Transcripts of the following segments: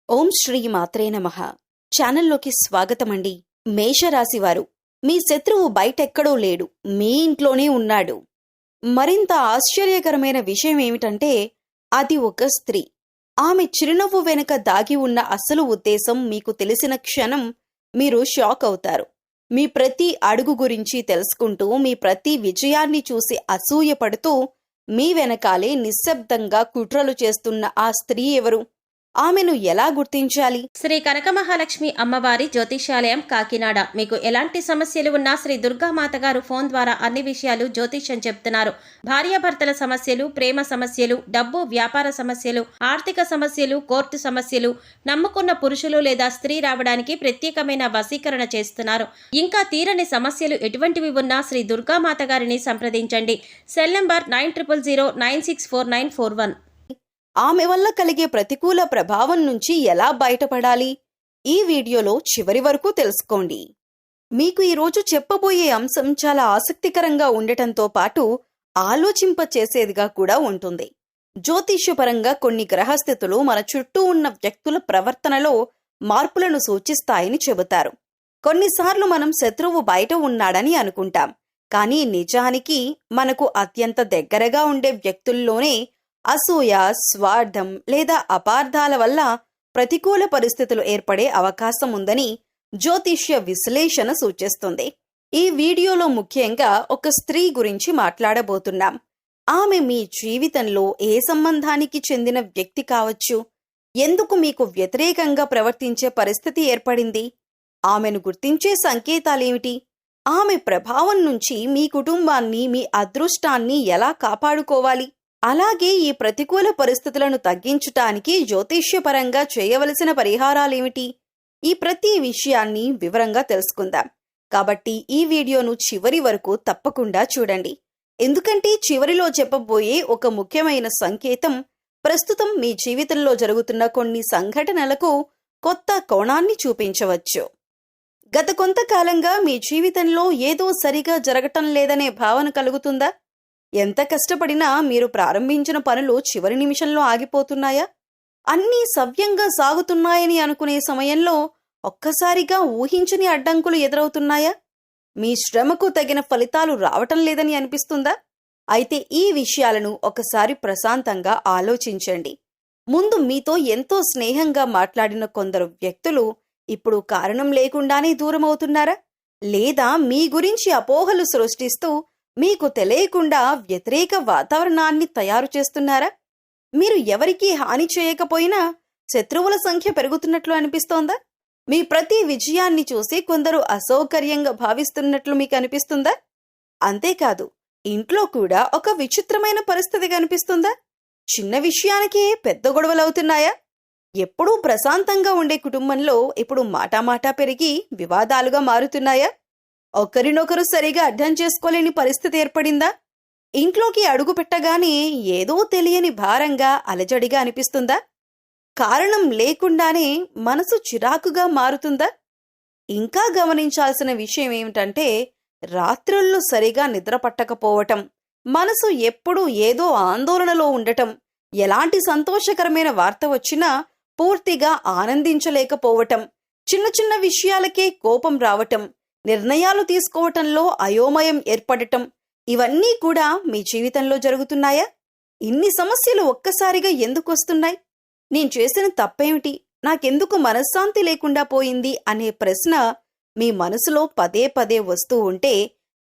ఓం శ్రీ మాత్రే నమః. ఛానల్లోకి స్వాగతమండి. మేషరాశివారు, మీ శత్రువు బయటెక్కడో లేడు, మీ ఇంట్లోనే ఉన్నాడు. మరింత ఆశ్చర్యకరమైన విషయం ఏమిటంటే అది ఒక స్త్రీ. ఆమె చిరునవ్వు వెనుక దాగి ఉన్న అసలు ఉద్దేశం మీకు తెలిసిన క్షణం మీరు షాక్ అవుతారు. మీ ప్రతి అడుగు గురించి తెలుసుకుంటూ, మీ ప్రతి విజయాన్ని చూసి అసూయపడుతూ, మీ వెనకాలే నిశ్శబ్దంగా కుట్రలు చేస్తున్న ఆ స్త్రీ ఎవరు? ఆమెను ఎలా గుర్తించాలి? శ్రీ కనకమహాలక్ష్మి అమ్మవారి జ్యోతిష్యాలయం, కాకినాడ. మీకు ఎలాంటి సమస్యలు ఉన్నా శ్రీ దుర్గామాత గారు ఫోన్ ద్వారా అన్ని విషయాలు జ్యోతిష్యం చెప్తున్నారు. భార్యాభర్తల సమస్యలు, ప్రేమ సమస్యలు, డబ్బు వ్యాపార సమస్యలు, ఆర్థిక సమస్యలు, కోర్టు సమస్యలు, నమ్ముకున్న పురుషులు లేదా స్త్రీ రావడానికి ప్రత్యేకమైన వశీకరణ చేస్తున్నారు. ఇంకా తీరని సమస్యలు ఎటువంటివి ఉన్నా శ్రీ దుర్గామాత గారిని సంప్రదించండి. Cell number 9000964941. ఆమె వల్ల కలిగే ప్రతికూల ప్రభావం నుంచి ఎలా బయటపడాలి? ఈ వీడియోలో చివరి వరకు తెలుసుకోండి. మీకు ఈరోజు చెప్పబోయే అంశం చాలా ఆసక్తికరంగా ఉండటంతో పాటు ఆలోచింపచేసేదిగా కూడా ఉంటుంది. జ్యోతిష్యపరంగా కొన్ని గ్రహస్థితులు మన చుట్టూ ఉన్న వ్యక్తుల ప్రవర్తనలో మార్పులను సూచిస్తాయని చెబుతారు. కొన్నిసార్లు మనం శత్రువు బయట ఉన్నాడని అనుకుంటాం, కానీ నిజానికి మనకు అత్యంత దగ్గరగా ఉండే వ్యక్తుల్లోనే అసూయ, స్వార్థం లేదా అపార్థాల వల్ల ప్రతికూల పరిస్థితులు ఏర్పడే అవకాశం ఉందని జ్యోతిష్య విశ్లేషణ సూచిస్తుంది. ఈ వీడియోలో ముఖ్యంగా ఒక స్త్రీ గురించి మాట్లాడబోతున్నాం. ఆమె మీ జీవితంలో ఏ సంబంధానికి చెందిన వ్యక్తి కావచ్చు? ఎందుకు మీకు వ్యతిరేకంగా ప్రవర్తించే పరిస్థితి ఏర్పడింది? ఆమెను గుర్తించే సంకేతాలేమిటి? ఆమె ప్రభావం నుంచి మీ కుటుంబాన్ని, మీ అదృష్టాన్ని ఎలా కాపాడుకోవాలి? అలాగే ఈ ప్రతికూల పరిస్థితులను తగ్గించటానికి జ్యోతిష్యపరంగా చేయవలసిన పరిహారాలేమిటి? ఈ ప్రతి విషయాన్ని వివరంగా తెలుసుకుందాం. కాబట్టి ఈ వీడియోను చివరి వరకు తప్పకుండా చూడండి. ఎందుకంటే చివరిలో చెప్పబోయే ఒక ముఖ్యమైన సంకేతం ప్రస్తుతం మీ జీవితంలో జరుగుతున్న కొన్ని సంఘటనలకు కొత్త కోణాన్ని చూపించవచ్చు. గత కొంతకాలంగా మీ జీవితంలో ఏదో సరిగా జరగటం లేదనే భావన కలుగుతుందా? ఎంత కష్టపడినా మీరు ప్రారంభించిన పనులు చివరి నిమిషంలో ఆగిపోతున్నాయా? అన్నీ సవ్యంగా సాగుతున్నాయని అనుకునే సమయంలో ఒక్కసారిగా ఊహించని అడ్డంకులు ఎదురవుతున్నాయా? మీ శ్రమకు తగిన ఫలితాలు రావటం లేదని అనిపిస్తుందా? అయితే ఈ విషయాలను ఒకసారి ప్రశాంతంగా ఆలోచించండి. ముందు మీతో ఎంతో స్నేహంగా మాట్లాడిన కొందరు వ్యక్తులు ఇప్పుడు కారణం లేకుండానే దూరమవుతున్నారా? లేదా మీ గురించి అపోహలు సృష్టిస్తూ మీకు తెలియకుండా వ్యతిరేక వాతావరణాన్ని తయారు చేస్తున్నారా? మీరు ఎవరికీ హాని చేయకపోయినా శత్రువుల సంఖ్య పెరుగుతున్నట్లు అనిపిస్తోందా? మీ ప్రతి విజయాన్ని చూసి కొందరు అసౌకర్యంగా భావిస్తున్నట్లు మీకు అనిపిస్తుందా? అంతేకాదు, ఇంట్లో కూడా ఒక విచిత్రమైన పరిస్థితి కనిపిస్తుందా? చిన్న విషయానికే పెద్ద గొడవలవుతున్నాయా? ఎప్పుడూ ప్రశాంతంగా ఉండే కుటుంబంలో ఇప్పుడు మాటామాటా పెరిగి వివాదాలుగా మారుతున్నాయా? ఒకరినొకరు సరిగా అర్థం చేసుకోలేని పరిస్థితి ఏర్పడిందా? ఇంట్లోకి అడుగు పెట్టగానే ఏదో తెలియని భారంగా, అలజడిగా అనిపిస్తుందా? కారణం లేకుండానే మనసు చిరాకుగా మారుతుందా? ఇంకా గమనించాల్సిన విషయం ఏమిటంటే రాత్రుళ్ళు సరిగా నిద్ర పట్టకపోవటం, మనసు ఎప్పుడూ ఏదో ఆందోళనలో ఉండటం, ఎలాంటి సంతోషకరమైన వార్త వచ్చినా పూర్తిగా ఆనందించలేకపోవటం, చిన్న చిన్న విషయాలకే కోపం రావటం, నిర్ణయాలు తీసుకోవటంలో అయోమయం ఏర్పడటం, ఇవన్నీ కూడా మీ జీవితంలో జరుగుతున్నాయా? ఇన్ని సమస్యలు ఒక్కసారిగా ఎందుకు వస్తున్నాయి? నేను చేసిన తప్పేమిటి? నాకెందుకు మనశ్శాంతి లేకుండా పోయింది అనే ప్రశ్న మీ మనసులో పదే పదే వస్తూ ఉంటే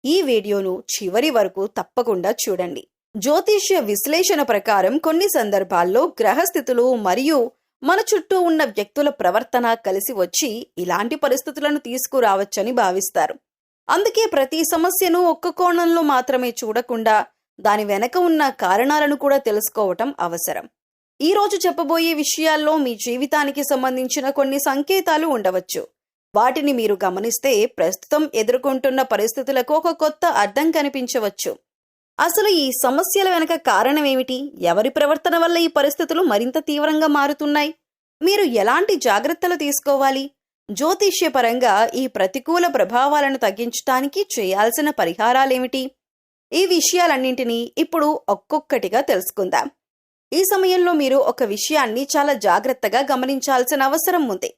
ఈ వీడియోను చివరి వరకు తప్పకుండా చూడండి. జ్యోతిష్య విశ్లేషణ ప్రకారం కొన్ని సందర్భాల్లో గ్రహస్థితులు మరియు మన చుట్టూ ఉన్న వ్యక్తుల ప్రవర్తన కలిసి వచ్చి ఇలాంటి పరిస్థితులను తీసుకురావచ్చని భావిస్తారు. అందుకే ప్రతి సమస్యను ఒక్క కోణంలో మాత్రమే చూడకుండా దాని వెనక ఉన్న కారణాలను కూడా తెలుసుకోవటం అవసరం. ఈరోజు చెప్పబోయే విషయాల్లో మీ జీవితానికి సంబంధించిన కొన్ని సంకేతాలు ఉండవచ్చు. వాటిని మీరు గమనిస్తే ప్రస్తుతం ఎదుర్కొంటున్న పరిస్థితులకు ఒక కొత్త అర్థం కనిపించవచ్చు. అసలు ఈ సమస్యల వెనక కారణమేమిటి? ఎవరి ప్రవర్తన వల్ల ఈ పరిస్థితులు మరింత తీవ్రంగా మారుతున్నాయి? మీరు ఎలాంటి జాగ్రత్తలు తీసుకోవాలి? జ్యోతిష్యపరంగా ఈ ప్రతికూల ప్రభావాలను తగ్గించడానికి చేయాల్సిన పరిహారాలేమిటి? ఈ విషయాలన్నింటినీ ఇప్పుడు ఒక్కొక్కటిగా తెలుసుకుందాం. ఈ సమయంలో మీరు ఒక విషయాన్ని చాలా జాగ్రత్తగా గమనించాల్సిన అవసరం ఉంది.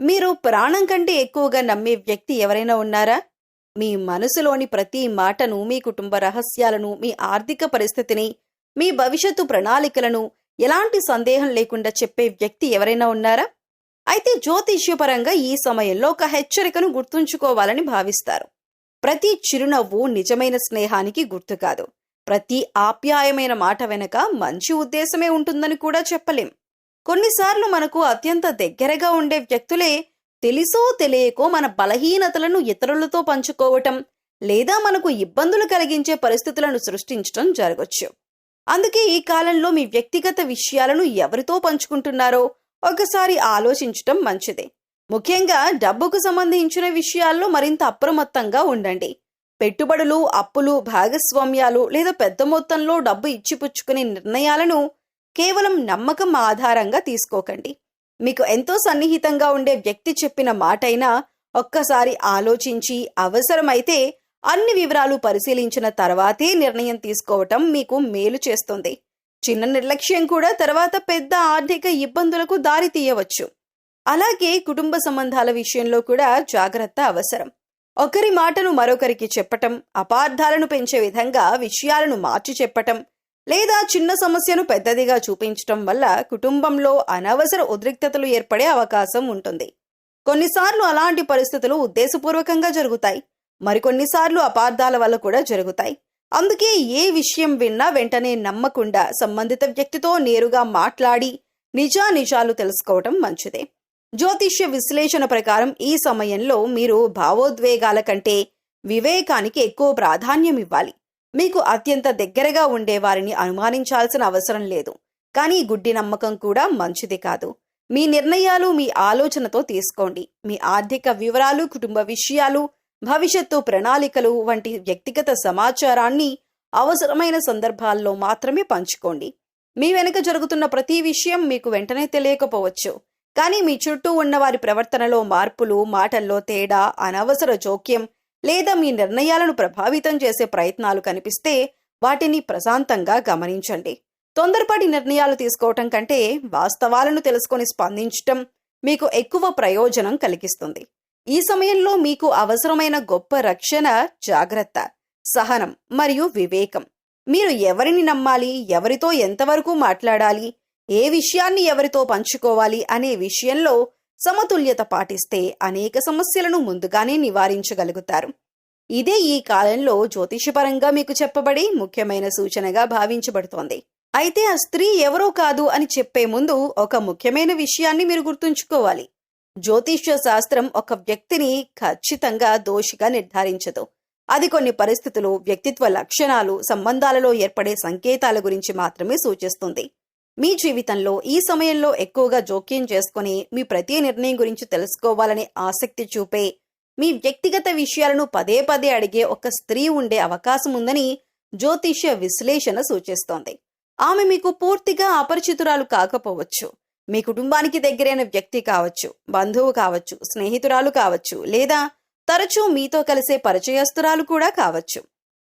మీరు ప్రాణం కంటే ఎక్కువగా నమ్మే వ్యక్తి ఎవరైనా ఉన్నారా? మీ మనసులోని ప్రతి మాటను, మీ కుటుంబ రహస్యాలను, మీ ఆర్థిక పరిస్థితిని, మీ భవిష్యత్తు ప్రణాళికలను ఎలాంటి సందేహం లేకుండా చెప్పే వ్యక్తి ఎవరైనా ఉన్నారా? అయితే జ్యోతిష్యపరంగా ఈ సమయంలో ఒక హెచ్చరికను గుర్తుంచుకోవాలని భావిస్తారు. ప్రతి చిరునవ్వు నిజమైన స్నేహానికి గుర్తు కాదు. ప్రతి ఆప్యాయమైన మాట వెనక మంచి ఉద్దేశమే ఉంటుందని కూడా చెప్పలేం. కొన్నిసార్లు మనకు అత్యంత దగ్గరగా ఉండే వ్యక్తులే తెలుసో తెలియకో మన బలహీనతలను ఇతరులతో పంచుకోవటం లేదా మనకు ఇబ్బందులు కలిగించే పరిస్థితులను సృష్టించడం జరగొచ్చు. అందుకే ఈ కాలంలో మీ వ్యక్తిగత విషయాలను ఎవరితో పంచుకుంటున్నారో ఒకసారి ఆలోచించటం మంచిదే. ముఖ్యంగా డబ్బుకు సంబంధించిన విషయాల్లో మరింత అప్రమత్తంగా ఉండండి. పెట్టుబడులు, అప్పులు, భాగస్వామ్యాలు లేదా పెద్ద మొత్తంలో డబ్బు ఇచ్చిపుచ్చుకునే నిర్ణయాలను కేవలం నమ్మకం ఆధారంగా తీసుకోకండి. మీకు ఎంతో సన్నిహితంగా ఉండే వ్యక్తి చెప్పిన మాటైనా ఒక్కసారి ఆలోచించి అవసరమైతే అన్ని వివరాలు పరిశీలించిన తర్వాతే నిర్ణయం తీసుకోవటం మీకు మేలు చేస్తుంది. చిన్న నిర్లక్ష్యం కూడా తర్వాత పెద్ద ఆర్థిక ఇబ్బందులకు దారి తీయవచ్చు. అలాగే కుటుంబ సంబంధాల విషయంలో కూడా జాగ్రత్త అవసరం. ఒకరి మాటను మరొకరికి చెప్పటం, అపార్థాలను పెంచే విధంగా విషయాలను మార్చి చెప్పటం లేదా చిన్న సమస్యను పెద్దదిగా చూపించటం వల్ల కుటుంబంలో అనవసర ఉద్రిక్తతలు ఏర్పడే అవకాశం ఉంటుంది. కొన్నిసార్లు అలాంటి పరిస్థితులు ఉద్దేశపూర్వకంగా జరుగుతాయి, మరికొన్నిసార్లు అపార్థాల వల్ల కూడా జరుగుతాయి. అందుకే ఏ విషయం విన్నా వెంటనే నమ్మకుండా సంబంధిత వ్యక్తితో నేరుగా మాట్లాడి నిజానిజాలు తెలుసుకోవటం మంచిదే. జ్యోతిష్య విశ్లేషణ ప్రకారం ఈ సమయంలో మీరు భావోద్వేగాల కంటే వివేకానికి ఎక్కువ ప్రాధాన్యం ఇవ్వాలి. మీకు అత్యంత దగ్గరగా ఉండే వారిని అనుమానించాల్సిన అవసరం లేదు, కానీ గుడ్డి నమ్మకం కూడా మంచిది కాదు. మీ నిర్ణయాలు మీ ఆలోచనతో తీసుకోండి. మీ ఆర్థిక వివరాలు, కుటుంబ విషయాలు, భవిష్యత్తు ప్రణాళికలు వంటి వ్యక్తిగత సమాచారాన్ని అవసరమైన సందర్భాల్లో మాత్రమే పంచుకోండి. మీ వెనుక జరుగుతున్న ప్రతి విషయం మీకు వెంటనే తెలియకపోవచ్చు, కానీ మీ చుట్టూ ఉన్న వారి ప్రవర్తనలో మార్పులు, మాటల్లో తేడా, అనవసర జోక్యం లేదా మీ నిర్ణయాలను ప్రభావితం చేసే ప్రయత్నాలు కనిపిస్తే వాటిని ప్రశాంతంగా గమనించండి. తొందరపాటి నిర్ణయాలు తీసుకోవటం కంటే వాస్తవాలను తెలుసుకొని స్పందించటం మీకు ఎక్కువ ప్రయోజనం కలిగిస్తుంది. ఈ సమయంలో మీకు అవసరమైన గొప్ప రక్షణ జాగ్రత్త, సహనం మరియు వివేకం. మీరు ఎవరిని నమ్మాలి, ఎవరితో ఎంతవరకు మాట్లాడాలి, ఏ విషయాన్ని ఎవరితో పంచుకోవాలి అనే విషయంలో సమతుల్యత పాటిస్తే అనేక సమస్యలను ముందుగానే నివారించగలుగుతారు. ఇదే ఈ కాలంలో జ్యోతిషపరంగా మీకు చెప్పబడి ముఖ్యమైన సూచనగా భావించబడుతోంది. అయితే ఆ స్త్రీ ఎవరో కాదు అని చెప్పే ముందు ఒక ముఖ్యమైన విషయాన్ని మీరు గుర్తుంచుకోవాలి. జ్యోతిష్య శాస్త్రం ఒక వ్యక్తిని ఖచ్చితంగా దోషిగా నిర్ధారించదు. అది కొన్ని పరిస్థితులు, వ్యక్తిత్వ లక్షణాలు, సంబంధాలలో ఏర్పడే సంకేతాల గురించి మాత్రమే సూచిస్తుంది. మీ జీవితంలో ఈ సమయంలో ఎక్కువగా జోక్యం చేసుకుని మీ ప్రతి నిర్ణయం గురించి తెలుసుకోవాలనే ఆసక్తి చూపే, మీ వ్యక్తిగత విషయాలను పదే పదే అడిగే ఒక స్త్రీ ఉండే అవకాశం ఉందని జ్యోతిష్య విశ్లేషణ సూచిస్తోంది. ఆమె మీకు పూర్తిగా అపరిచితురాలు కాకపోవచ్చు. మీ కుటుంబానికి దగ్గరైన వ్యక్తి కావచ్చు, బంధువు కావచ్చు, స్నేహితురాలు కావచ్చు, లేదా తరచూ మీతో కలిసే పరిచయస్తురాలు కూడా కావచ్చు.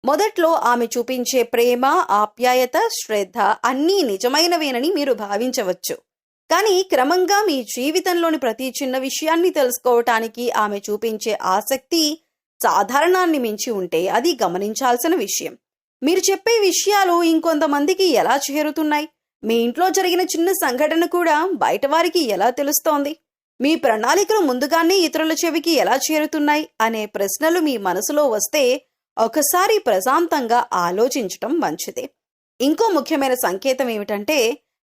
మొదట్లో ఆమె చూపించే ప్రేమ, ఆప్యాయత, శ్రద్ధ అన్నీ నిజమైనవేనని మీరు భావించవచ్చు. కానీ క్రమంగా మీ జీవితంలోని ప్రతి చిన్న విషయాన్ని తెలుసుకోవటానికి ఆమె చూపించే ఆసక్తి సాధారణాన్ని మించి ఉంటే అది గమనించాల్సిన విషయం. మీరు చెప్పే విషయాలు ఇంకొంతమందికి ఎలా చేరుతున్నాయి? మీ ఇంట్లో జరిగిన చిన్న సంఘటన కూడా బయట వారికి ఎలా తెలుస్తోంది? మీ ప్రణాళికలు ముందుగానే ఇతరుల చెవికి ఎలా చేరుతున్నాయి అనే ప్రశ్నలు మీ మనసులో వస్తే ఒకసారి ప్రశాంతంగా ఆలోచించటం మంచిదే. ఇంకో ముఖ్యమైన సంకేతం ఏమిటంటే,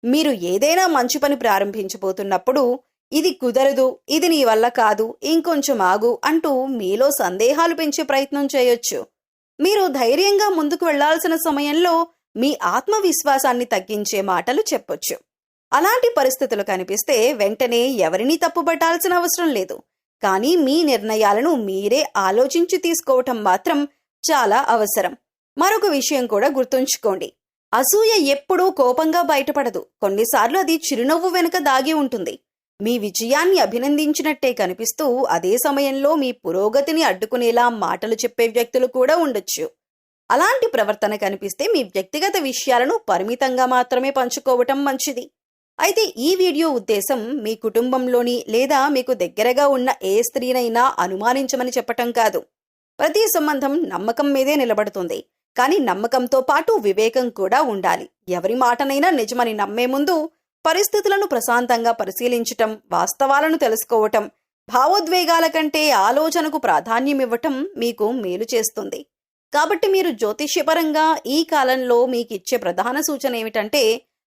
మీరు ఏదైనా మంచి పని ప్రారంభించబోతున్నప్పుడు ఇది కుదరదు, ఇది నీ వల్ల కాదు, ఇంకొంచెం ఆగు అంటూ మీలో సందేహాలు పెంచే ప్రయత్నం చేయొచ్చు. మీరు ధైర్యంగా ముందుకు వెళ్లాల్సిన సమయంలో మీ ఆత్మవిశ్వాసాన్ని తగ్గించే మాటలు చెప్పొచ్చు. అలాంటి పరిస్థితులు కనిపిస్తే వెంటనే ఎవరినీ తప్పుపట్టాల్సిన అవసరం లేదు, కానీ మీ నిర్ణయాలను మీరే ఆలోచించి తీసుకోవటం మాత్రం చాలా అవసరం. మరొక విషయం కూడా గుర్తుంచుకోండి, అసూయ ఎప్పుడూ కోపంగా బయటపడదు. కొన్నిసార్లు అది చిరునవ్వు వెనుక దాగి ఉంటుంది. మీ విజయాన్ని అభినందించినట్టే కనిపిస్తూ అదే సమయంలో మీ పురోగతిని అడ్డుకునేలా మాటలు చెప్పే వ్యక్తులు కూడా ఉండొచ్చు. అలాంటి ప్రవర్తన కనిపిస్తే మీ వ్యక్తిగత విషయాలను పరిమితంగా మాత్రమే పంచుకోవటం మంచిది. అయితే ఈ వీడియో ఉద్దేశం మీ కుటుంబంలోని లేదా మీకు దగ్గరగా ఉన్న ఏ స్త్రీనైనా అనుమానించమని చెప్పటం కాదు. ప్రతి సంబంధం నమ్మకం మీదే నిలబడుతుంది. కానీ నమ్మకంతో పాటు వివేకం కూడా ఉండాలి. ఎవరి మాటనైనా నిజమని నమ్మే ముందు పరిస్థితులను ప్రశాంతంగా పరిశీలించటం, వాస్తవాలను తెలుసుకోవటం, భావోద్వేగాల కంటే ఆలోచనకు ప్రాధాన్యమివ్వటం మీకు మేలు చేస్తుంది. కాబట్టి మీరు జ్యోతిష్యపరంగా ఈ కాలంలో మీకిచ్చే ప్రధాన సూచన ఏమిటంటే,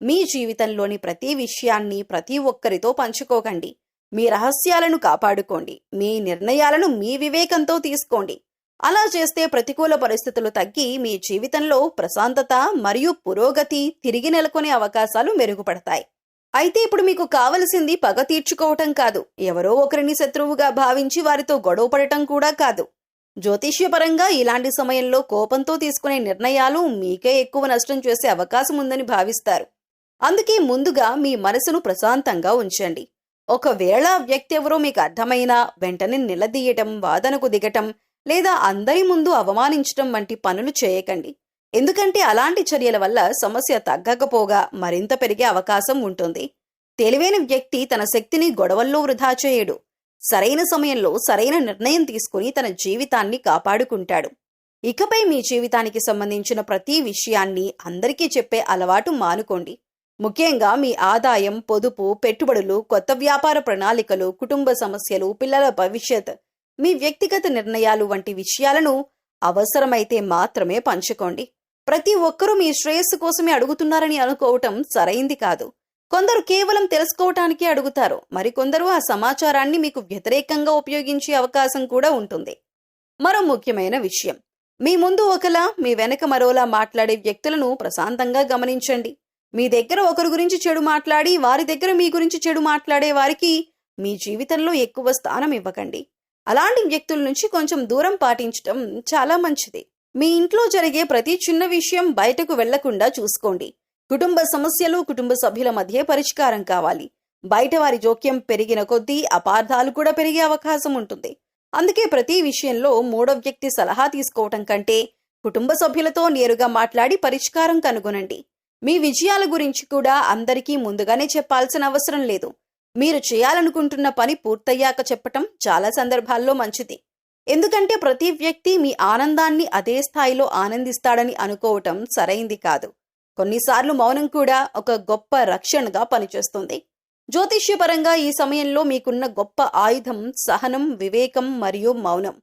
మీ జీవితంలోని ప్రతి విషయాన్ని ప్రతి ఒక్కరితో పంచుకోకండి. మీ రహస్యాలను కాపాడుకోండి. మీ నిర్ణయాలను మీ వివేకంతో తీసుకోండి. అలా చేస్తే ప్రతికూల పరిస్థితులు తగ్గి మీ జీవితంలో ప్రశాంతత మరియు పురోగతి తిరిగి నెలకొనే అవకాశాలు మెరుగుపడతాయి. అయితే ఇప్పుడు మీకు కావలసింది పగ తీర్చుకోవటం కాదు, ఎవరో ఒకరిని శత్రువుగా భావించి వారితో గొడవ పడటం కూడా కాదు. జ్యోతిష్యపరంగా ఇలాంటి సమయంలో కోపంతో తీసుకునే నిర్ణయాలు మీకే ఎక్కువ నష్టం చేసే అవకాశం ఉందని భావిస్తారు. అందుకే ముందుగా మీ మనసును ప్రశాంతంగా ఉంచండి. ఒకవేళ వ్యక్తి ఎవరో మీకు అర్థమైనా వెంటనే నిలదీయటం, వాదనకు దిగటం లేదా అందరి ముందు అవమానించటం వంటి పనులు చేయకండి. ఎందుకంటే అలాంటి చర్యల వల్ల సమస్య తగ్గకపోగా మరింత పెరిగే అవకాశం ఉంటుంది. తెలివైన వ్యక్తి తన శక్తిని గొడవల్లో వృధా చేయడు. సరైన సమయంలో సరైన నిర్ణయం తీసుకుని తన జీవితాన్ని కాపాడుకుంటాడు. ఇకపై మీ జీవితానికి సంబంధించిన ప్రతి విషయాన్ని అందరికీ చెప్పే అలవాటు మానుకోండి. ముఖ్యంగా మీ ఆదాయం, పొదుపు, పెట్టుబడులు, కొత్త వ్యాపార ప్రణాళికలు, కుటుంబ సమస్యలు, పిల్లల భవిష్యత్, మీ వ్యక్తిగత నిర్ణయాలు వంటి విషయాలను అవసరమైతే మాత్రమే పంచుకోండి. ప్రతి ఒక్కరూ మీ శ్రేయస్సు కోసమే అడుగుతున్నారని అనుకోవటం సరైంది కాదు. కొందరు కేవలం తెలుసుకోవటానికే అడుగుతారు. మరికొందరు ఆ సమాచారాన్ని మీకు వ్యతిరేకంగా ఉపయోగించే అవకాశం కూడా ఉంటుంది. మరో ముఖ్యమైన విషయం, మీ ముందు ఒకలా మీ వెనక మరోలా మాట్లాడే వ్యక్తులను ప్రశాంతంగా గమనించండి. మీ దగ్గర ఒకరి గురించి చెడు మాట్లాడి వారి దగ్గర మీ గురించి చెడు మాట్లాడే వారికి మీ జీవితంలో ఎక్కువ స్థానం ఇవ్వకండి. అలాంటి వ్యక్తుల నుంచి కొంచెం దూరం పాటించటం చాలా మంచిది. మీ ఇంట్లో జరిగే ప్రతి చిన్న విషయం బయటకు వెళ్లకుండా చూసుకోండి. కుటుంబ సమస్యలు కుటుంబ సభ్యుల మధ్య పరిష్కారం కావాలి. బయట వారి జోక్యం పెరిగిన కొద్దీ అపార్థాలు కూడా పెరిగే అవకాశం ఉంటుంది. అందుకే ప్రతి విషయంలో మూడో వ్యక్తి సలహా తీసుకోవటం కంటే కుటుంబ సభ్యులతో నేరుగా మాట్లాడి పరిష్కారం కనుగొనండి. మీ విజయాల గురించి కూడా అందరికీ ముందుగానే చెప్పాల్సిన అవసరం లేదు. మీరు చేయాలనుకుంటున్న పని పూర్తయ్యాక చెప్పటం చాలా సందర్భాల్లో మంచిది. ఎందుకంటే ప్రతి వ్యక్తి మీ ఆనందాన్ని అదే స్థాయిలో ఆనందిస్తాడని అనుకోవటం సరైంది కాదు. కొన్నిసార్లు మౌనం కూడా ఒక గొప్ప రక్షణగా పనిచేస్తుంది. జ్యోతిష్యపరంగా ఈ సమయంలో మీకున్న గొప్ప ఆయుధం సహనం, వివేకం మరియు మౌనం.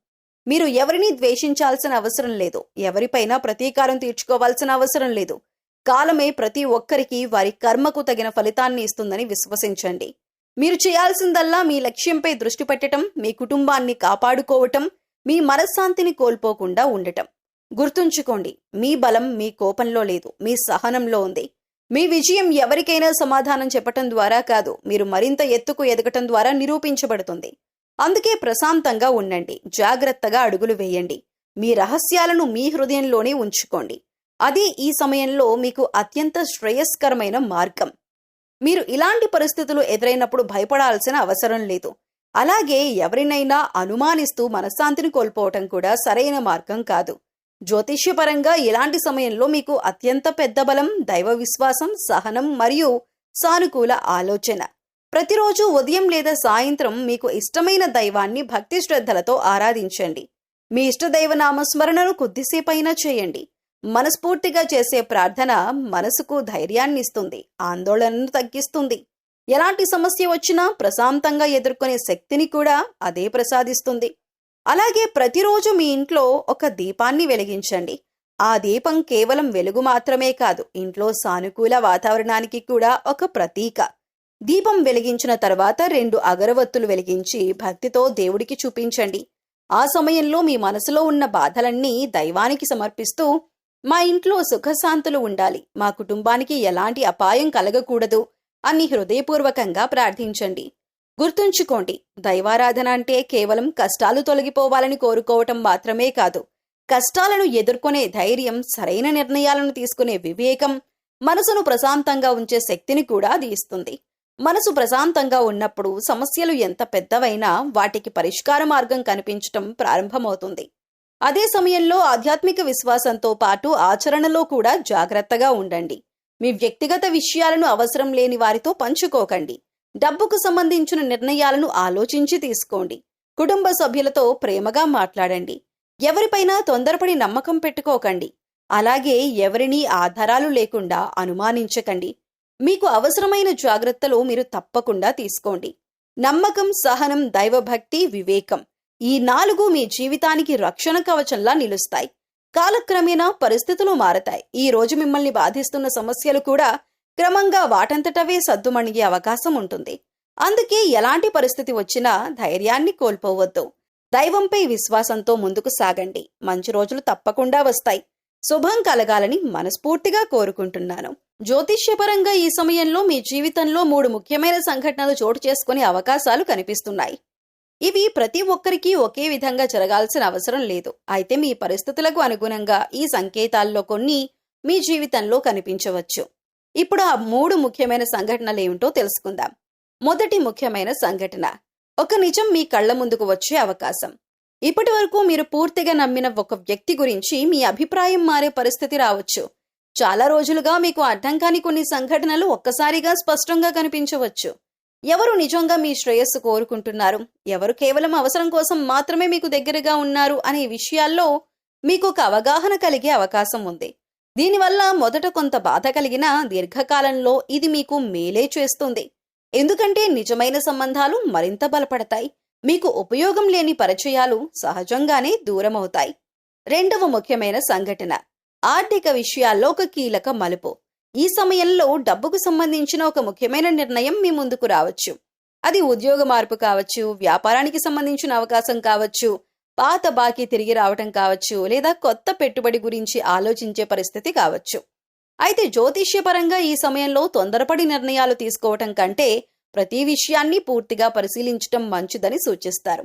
మీరు ఎవరిని ద్వేషించాల్సిన అవసరం లేదు. ఎవరిపైనా ప్రతీకారం తీర్చుకోవాల్సిన అవసరం లేదు. కాలమే ప్రతి ఒక్కరికి వారి కర్మకు తగిన ఫలితాన్ని ఇస్తుందని విశ్వసించండి. మీరు చేయాల్సిందల్లా మీ లక్ష్యంపై దృష్టి పెట్టడం, మీ కుటుంబాన్ని కాపాడుకోవటం, మీ మనశ్శాంతిని కోల్పోకుండా ఉండటం. గుర్తుంచుకోండి, మీ బలం మీ కోపంలో లేదు, మీ సహనంలో ఉంది. మీ విజయం ఎవరికైనా సమాధానం చెప్పటం ద్వారా కాదు, మీరు మరింత ఎత్తుకు ఎదగటం ద్వారా నిరూపించబడుతుంది. అందుకే ప్రశాంతంగా ఉండండి, జాగ్రత్తగా అడుగులు వేయండి. మీ రహస్యాలను మీ హృదయంలోనే ఉంచుకోండి. అది ఈ సమయంలో మీకు అత్యంత శ్రేయస్కరమైన మార్గం. మీరు ఇలాంటి పరిస్థితులు ఎదురైనప్పుడు భయపడాల్సిన అవసరం లేదు. అలాగే ఎవరినైనా అనుమానిస్తూ మనశ్శాంతిని కోల్పోవటం కూడా సరైన మార్గం కాదు. జ్యోతిష్యపరంగా ఇలాంటి సమయంలో మీకు అత్యంత పెద్ద బలం దైవ విశ్వాసం, సహనం మరియు సానుకూల ఆలోచన. ప్రతిరోజు ఉదయం లేదా సాయంత్రం మీకు ఇష్టమైన దైవాన్ని భక్తి శ్రద్ధలతో ఆరాధించండి. మీ ఇష్టదైవ నామస్మరణను కొద్దిసేపైనా చేయండి. మనస్ఫూర్తిగా చేసే ప్రార్థన మనసుకు ధైర్యాన్ని ఇస్తుంది, ఆందోళనను తగ్గిస్తుంది. ఎలాంటి సమస్య వచ్చినా ప్రశాంతంగా ఎదుర్కొనే శక్తిని కూడా అదే ప్రసాదిస్తుంది. అలాగే ప్రతిరోజు మీ ఇంట్లో ఒక దీపాన్ని వెలిగించండి. ఆ దీపం కేవలం వెలుగు మాత్రమే కాదు, ఇంట్లో సానుకూల వాతావరణానికి కూడా ఒక ప్రతీక. దీపం వెలిగించిన తర్వాత 2 అగరవత్తులు వెలిగించి భక్తితో దేవుడికి చూపించండి. ఆ సమయంలో మీ మనసులో ఉన్న బాధలన్నీ దైవానికి సమర్పిస్తూ, మా ఇంట్లో సుఖశాంతులు ఉండాలి, మా కుటుంబానికి ఎలాంటి అపాయం కలగకూడదు అని హృదయపూర్వకంగా ప్రార్థించండి. గుర్తుంచుకోండి, దైవారాధన అంటే కేవలం కష్టాలు తొలగిపోవాలని కోరుకోవటం మాత్రమే కాదు, కష్టాలను ఎదుర్కొనే ధైర్యం, సరైన నిర్ణయాలను తీసుకునే వివేకం, మనసును ప్రశాంతంగా ఉంచే శక్తిని కూడా అది ఇస్తుంది. మనసు ప్రశాంతంగా ఉన్నప్పుడు సమస్యలు ఎంత పెద్దవైనా వాటికి పరిష్కార మార్గం కనిపించటం ప్రారంభమవుతుంది. అదే సమయంలో ఆధ్యాత్మిక విశ్వాసంతో పాటు ఆచరణలో కూడా జాగ్రత్తగా ఉండండి. మీ వ్యక్తిగత విషయాలను అవసరం లేని వారితో పంచుకోకండి. డబ్బుకు సంబంధించిన నిర్ణయాలను ఆలోచించి తీసుకోండి. కుటుంబ సభ్యులతో ప్రేమగా మాట్లాడండి. ఎవరిపైనా తొందరపడి నమ్మకం పెట్టుకోకండి. అలాగే ఎవరినీ ఆధారాలు లేకుండా అనుమానించకండి. మీకు అవసరమైన జాగ్రత్తలు మీరు తప్పకుండా తీసుకోండి. నమ్మకం, సహనం, దైవభక్తి, వివేకం ఈ 4 మీ జీవితానికి రక్షణ కవచంలా నిలుస్తాయి. కాలక్రమేణా పరిస్థితులు మారతాయి. ఈ రోజు మిమ్మల్ని బాధిస్తున్న సమస్యలు కూడా క్రమంగా వాటంతటవే సద్దుమణిగే అవకాశం ఉంటుంది. అందుకే ఎలాంటి పరిస్థితి వచ్చినా ధైర్యాన్ని కోల్పోవద్దు. దైవంపై విశ్వాసంతో ముందుకు సాగండి. మంచి రోజులు తప్పకుండా వస్తాయి. శుభం కలగాలని మనస్ఫూర్తిగా కోరుకుంటున్నాను. జ్యోతిష్యపరంగా ఈ సమయంలో మీ జీవితంలో 3 ముఖ్యమైన సంఘటనలు చోటు చేసుకునే అవకాశాలు కనిపిస్తున్నాయి. ఇవి ప్రతి ఒక్కరికి ఒకే విధంగా జరగాల్సిన అవసరం లేదు. అయితే మీ పరిస్థితులకు అనుగుణంగా ఈ సంకేతాల్లో కొన్ని మీ జీవితంలో కనిపించవచ్చు. ఇప్పుడు ఆ 3 ముఖ్యమైన సంఘటనలు ఏమిటో తెలుసుకుందాం. మొదటి ముఖ్యమైన సంఘటన, ఒక నిజం మీ కళ్ల ముందుకు వచ్చే అవకాశం. ఇప్పటి వరకు మీరు పూర్తిగా నమ్మిన ఒక వ్యక్తి గురించి మీ అభిప్రాయం మారే పరిస్థితి రావచ్చు. చాలా రోజులుగా మీకు అర్థం కాని కొన్ని సంఘటనలు ఒక్కసారిగా స్పష్టంగా కనిపించవచ్చు. ఎవరు నిజంగా మీ శ్రేయస్సు కోరుకుంటున్నారు, ఎవరు కేవలం అవసరం కోసం మాత్రమే మీకు దగ్గరగా ఉన్నారు అనే విషయాల్లో మీకు ఒక అవగాహన కలిగే అవకాశం ఉంది. దీనివల్ల మొదట కొంత బాధ కలిగినా దీర్ఘకాలంలో ఇది మీకు మేలే చేస్తుంది. ఎందుకంటే నిజమైన సంబంధాలు మరింత బలపడతాయి. మీకు ఉపయోగం లేని పరిచయాలు సహజంగానే దూరమవుతాయి. రెండవ ముఖ్యమైన సంఘటన, ఆర్థిక విషయాల్లో ఒక కీలక మలుపు. ఈ సమయంలో డబ్బుకు సంబంధించిన ఒక ముఖ్యమైన నిర్ణయం మీ ముందుకు రావచ్చు. అది ఉద్యోగ మార్పు కావచ్చు, వ్యాపారానికి సంబంధించిన అవకాశం కావచ్చు, పాత బాకీ తిరిగి రావటం కావచ్చు, లేదా కొత్త పెట్టుబడి గురించి ఆలోచించే పరిస్థితి కావచ్చు. అయితే జ్యోతిష్యపరంగా ఈ సమయంలో తొందరపడి నిర్ణయాలు తీసుకోవటం కంటే ప్రతి విషయాన్ని పూర్తిగా పరిశీలించటం మంచిదని సూచిస్తారు.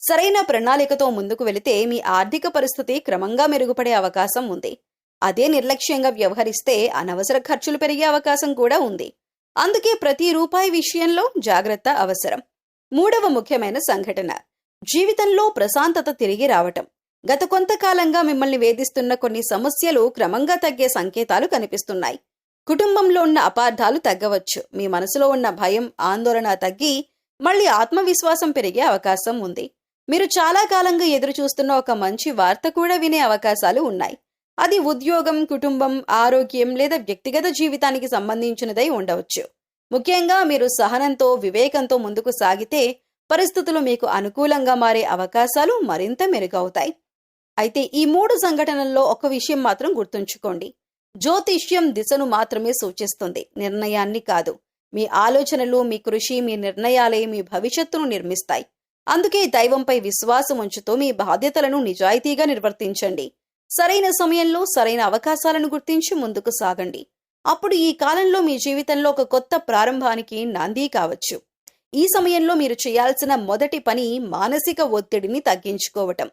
సరైన ప్రణాళికతో ముందుకు వెళితే మీ ఆర్థిక పరిస్థితి క్రమంగా మెరుగుపడే అవకాశం ఉంది. అదే నిర్లక్ష్యంగా వ్యవహరిస్తే అనవసర ఖర్చులు పెరిగే అవకాశం కూడా ఉంది. అందుకే ప్రతి రూపాయి విషయంలో జాగ్రత్త అవసరం. మూడవ ముఖ్యమైన సంఘటన, జీవితంలో ప్రశాంతత తిరిగి రావటం. గత కొంతకాలంగా మిమ్మల్ని వేధిస్తున్న కొన్ని సమస్యలు క్రమంగా తగ్గే సంకేతాలు కనిపిస్తున్నాయి. కుటుంబంలో ఉన్న అపార్థాలు తగ్గవచ్చు. మీ మనసులో ఉన్న భయం, ఆందోళన తగ్గి మళ్ళీ ఆత్మవిశ్వాసం పెరిగే అవకాశం ఉంది. మీరు చాలా కాలంగా ఎదురు చూస్తున్న ఒక మంచి వార్త కూడా వినే అవకాశాలు ఉన్నాయి. అది ఉద్యోగం, కుటుంబం, ఆరోగ్యం లేదా వ్యక్తిగత జీవితానికి సంబంధించినదై ఉండవచ్చు. ముఖ్యంగా మీరు సహనంతో, వివేకంతో ముందుకు సాగితే పరిస్థితులు మీకు అనుకూలంగా మారే అవకాశాలు మరింత మెరుగవుతాయి. అయితే ఈ 3 సంఘటనల్లో ఒక విషయం మాత్రం గుర్తుంచుకోండి. జ్యోతిష్యం దిశను మాత్రమే సూచిస్తుంది, నిర్ణయాన్ని కాదు. మీ ఆలోచనలు, మీ కృషి, మీ నిర్ణయాలే మీ భవిష్యత్తును నిర్మిస్తాయి. అందుకే దైవంపై విశ్వాసం ఉంచుతూ మీ బాధ్యతలను నిజాయితీగా నిర్వర్తించండి. సరైన సమయంలో సరైన అవకాశాలను గుర్తించి ముందుకు సాగండి. అప్పుడు ఈ కాలంలో మీ జీవితంలో ఒక కొత్త ప్రారంభానికి నాంది కావచ్చు. ఈ సమయంలో మీరు చేయాల్సిన మొదటి పని మానసిక ఒత్తిడిని తగ్గించుకోవటం.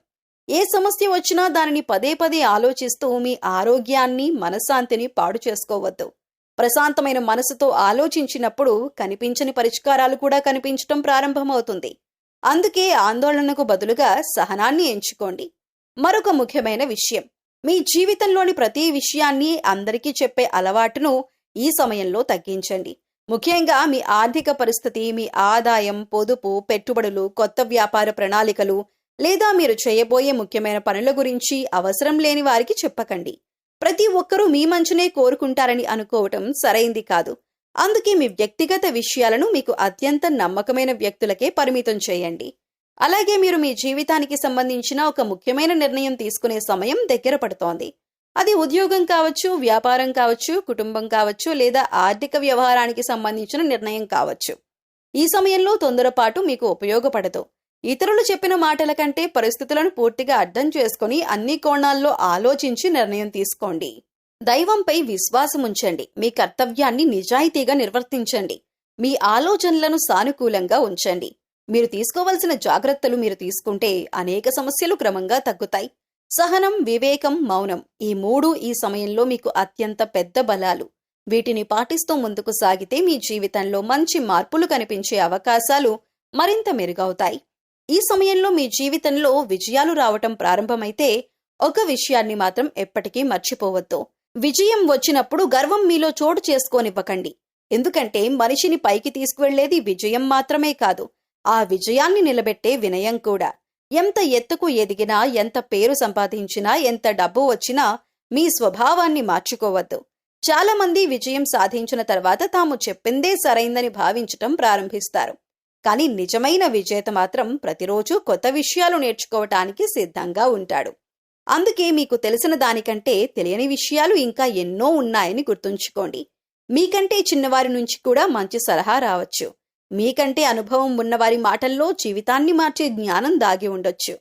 ఏ సమస్య వచ్చినా దానిని పదే పదే ఆలోచిస్తూ మీ ఆరోగ్యాన్ని, మనశ్శాంతిని పాడు చేసుకోవద్దు. ప్రశాంతమైన మనసుతో ఆలోచించినప్పుడు కనిపించని పరిష్కారాలు కూడా కనిపించటం ప్రారంభమవుతుంది. అందుకే ఆందోళనకు బదులుగా సహనాన్ని ఎంచుకోండి. మరొక ముఖ్యమైన విషయం, మీ జీవితంలోని ప్రతి విషయాన్ని అందరికీ చెప్పే అలవాటును ఈ సమయంలో తగ్గించండి. ముఖ్యంగా మీ ఆర్థిక పరిస్థితి, మీ ఆదాయం, పొదుపు, పెట్టుబడులు, కొత్త వ్యాపార ప్రణాళికలు లేదా మీరు చేయబోయే ముఖ్యమైన పనుల గురించి అవసరం లేని వారికి చెప్పకండి. ప్రతి ఒక్కరూ మీ మంచినే కోరుకుంటారని అనుకోవటం సరైంది కాదు. అందుకే మీ వ్యక్తిగత విషయాలను మీకు అత్యంత నమ్మకమైన వ్యక్తులకే పరిమితం చేయండి. అలాగే మీరు మీ జీవితానికి సంబంధించిన ఒక ముఖ్యమైన నిర్ణయం తీసుకునే సమయం దగ్గర పడుతోంది. అది ఉద్యోగం కావచ్చు, వ్యాపారం కావచ్చు, కుటుంబం కావచ్చు, లేదా ఆర్థిక వ్యవహారానికి సంబంధించిన నిర్ణయం కావచ్చు. ఈ సమయంలో తొందరపాటు మీకు ఉపయోగపడదు. ఇతరులు చెప్పిన మాటల కంటే పరిస్థితులను పూర్తిగా అర్థం చేసుకుని అన్ని కోణాల్లో ఆలోచించి నిర్ణయం తీసుకోండి. దైవంపై విశ్వాసం ఉంచండి. మీ కర్తవ్యాన్ని నిజాయితీగా నిర్వర్తించండి. మీ ఆలోచనలను సానుకూలంగా ఉంచండి. మీరు తీసుకోవాల్సిన జాగ్రత్తలు మీరు తీసుకుంటే అనేక సమస్యలు క్రమంగా తగ్గుతాయి. సహనం, వివేకం, మౌనం ఈ 3 ఈ సమయంలో మీకు అత్యంత పెద్ద బలాలు. వీటిని పాటిస్తూ ముందుకు సాగితే మీ జీవితంలో మంచి మార్పులు కనిపించే అవకాశాలు మరింత మెరుగవుతాయి. ఈ సమయంలో మీ జీవితంలో విజయాలు రావటం ప్రారంభమైతే ఒక విషయాన్ని మాత్రం ఎప్పటికీ మర్చిపోవద్దు. విజయం వచ్చినప్పుడు గర్వం మీలో చోటు చేసుకోనివ్వకండి. ఎందుకంటే మనిషిని పైకి తీసుకువెళ్లేది విజయం మాత్రమే కాదు, ఆ విజయాన్ని నిలబెట్టే వినయం కూడా. ఎంత ఎత్తుకు ఎదిగినా, ఎంత పేరు సంపాదించినా, ఎంత డబ్బు వచ్చినా మీ స్వభావాన్ని మార్చుకోవద్దు. చాలా మంది విజయం సాధించిన తర్వాత తాము చెప్పిందే సరైందని భావించటం ప్రారంభిస్తారు. కానీ నిజమైన విజేత మాత్రం ప్రతిరోజు కొత్త విషయాలు నేర్చుకోవటానికి సిద్ధంగా ఉంటాడు. అందుకే మీకు తెలిసిన దానికంటే తెలియని విషయాలు ఇంకా ఎన్నో ఉన్నాయని గుర్తుంచుకోండి. మీకంటే చిన్నవారి నుంచి కూడా మంచి సలహా రావచ్చు. మీకంటే అనుభవం ఉన్నవారి మాటల్లో జీవితాన్ని మార్చే జ్ఞానం దాగి ఉండొచ్చు.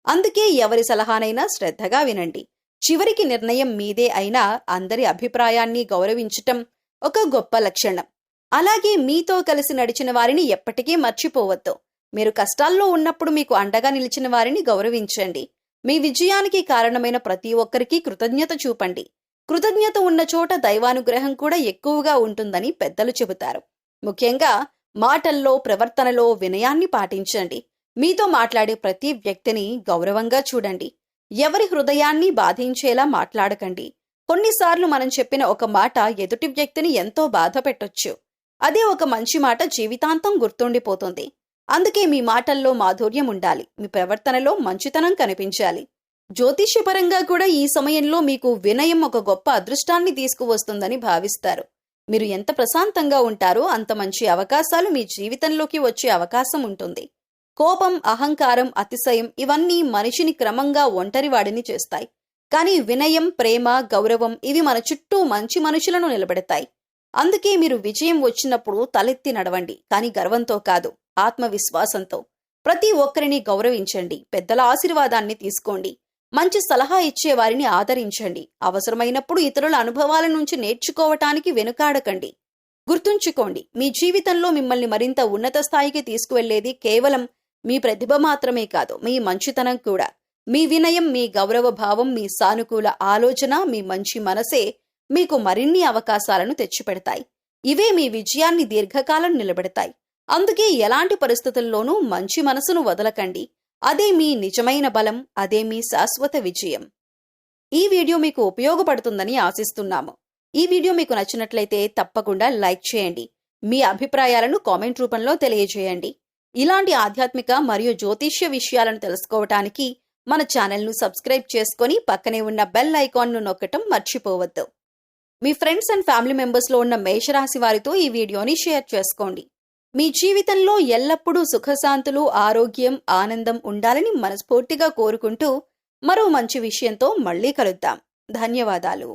అందుకే ఎవరి సలహానైనా శ్రద్ధగా వినండి. చివరికి నిర్ణయం మీదే అయినా అందరి అభిప్రాయాన్ని గౌరవించటం ఒక గొప్ప లక్షణం. అలాగే మీతో కలిసి నడిచిన వారిని ఎప్పటికీ మర్చిపోవద్దు. మీరు కష్టాల్లో ఉన్నప్పుడు మీకు అండగా నిలిచిన వారిని గౌరవించండి. మీ విజయానికి కారణమైన ప్రతి ఒక్కరికి కృతజ్ఞత చూపండి. కృతజ్ఞత ఉన్న చోట దైవానుగ్రహం కూడా ఎక్కువగా ఉంటుందని పెద్దలు చెబుతారు. ముఖ్యంగా మాటల్లో, ప్రవర్తనలో వినయాన్ని పాటించండి. మీతో మాట్లాడే ప్రతి వ్యక్తిని గౌరవంగా చూడండి. ఎవరి హృదయాన్ని బాధించేలా మాట్లాడకండి. కొన్నిసార్లు మనం చెప్పిన ఒక మాట ఎదుటి వ్యక్తిని ఎంతో బాధ పెట్టొచ్చు. అదే ఒక మంచి మాట జీవితాంతం గుర్తుండిపోతుంది. అందుకే మీ మాటల్లో మాధుర్యం ఉండాలి. మీ ప్రవర్తనలో మంచితనం కనిపించాలి. జ్యోతిష్యపరంగా కూడా ఈ సమయంలో మీకు వినయం ఒక గొప్ప అదృష్టాన్ని తీసుకువస్తుందని భావిస్తారు. మీరు ఎంత ప్రశాంతంగా ఉంటారో అంత మంచి అవకాశాలు మీ జీవితంలోకి వచ్చే అవకాశం ఉంటుంది. కోపం, అహంకారం, అతిశయం ఇవన్నీ మనిషిని క్రమంగా ఒంటరివాడిని చేస్తాయి. కానీ వినయం, ప్రేమ, గౌరవం ఇవి మన చుట్టూ మంచి మనుషులను నిలబెడతాయి. అందుకే మీరు విజయం వచ్చినప్పుడు తలెత్తి నడవండి, కానీ గర్వంతో కాదు, ఆత్మవిశ్వాసంతో. ప్రతి ఒక్కరిని గౌరవించండి. పెద్దల ఆశీర్వాదాన్ని తీసుకోండి. మంచి సలహా ఇచ్చే వారిని ఆదరించండి. అవసరమైనప్పుడు ఇతరుల అనుభవాల నుంచి నేర్చుకోవటానికి వెనుకాడకండి. గుర్తుంచుకోండి, మీ జీవితంలో మిమ్మల్ని మరింత ఉన్నత స్థాయికి తీసుకువెళ్లేది కేవలం మీ ప్రతిభ మాత్రమే కాదు, మీ మంచితనం కూడా. మీ వినయం, మీ గౌరవ భావం, మీ సానుకూల ఆలోచన, మీ మంచి మనసే మీకు మరిన్ని అవకాశాలను తెచ్చిపెడతాయి. ఇవే మీ విజయాన్ని దీర్ఘకాలం నిలబెడతాయి. అందుకే ఎలాంటి పరిస్థితుల్లోనూ మంచి మనసును వదలకండి. అదే మీ నిజమైన బలం, అదే మీ శాశ్వత విజయం. ఈ వీడియో మీకు ఉపయోగపడుతుందని ఆశిస్తున్నాము. ఈ వీడియో మీకు నచ్చినట్లయితే తప్పకుండా లైక్ చేయండి. మీ అభిప్రాయాలను కామెంట్ రూపంలో తెలియజేయండి. ఇలాంటి ఆధ్యాత్మిక మరియు జ్యోతిష్య విషయాలను తెలుసుకోవటానికి మన ఛానల్ను సబ్స్క్రైబ్ చేసుకొని పక్కనే ఉన్న బెల్ ఐకాన్ను నొక్కటం మర్చిపోవద్దు. మీ ఫ్రెండ్స్ అండ్ ఫ్యామిలీ మెంబర్స్లో ఉన్న మేషరాశి వారితో ఈ వీడియోని షేర్ చేసుకోండి. మీ జీవితంలో ఎల్లప్పుడూ సుఖశాంతులు, ఆరోగ్యం, ఆనందం ఉండాలని మనస్ఫూర్తిగా కోరుకుంటూ మరో మంచి విషయంతో మళ్ళీ కలుద్దాం. ధన్యవాదాలు.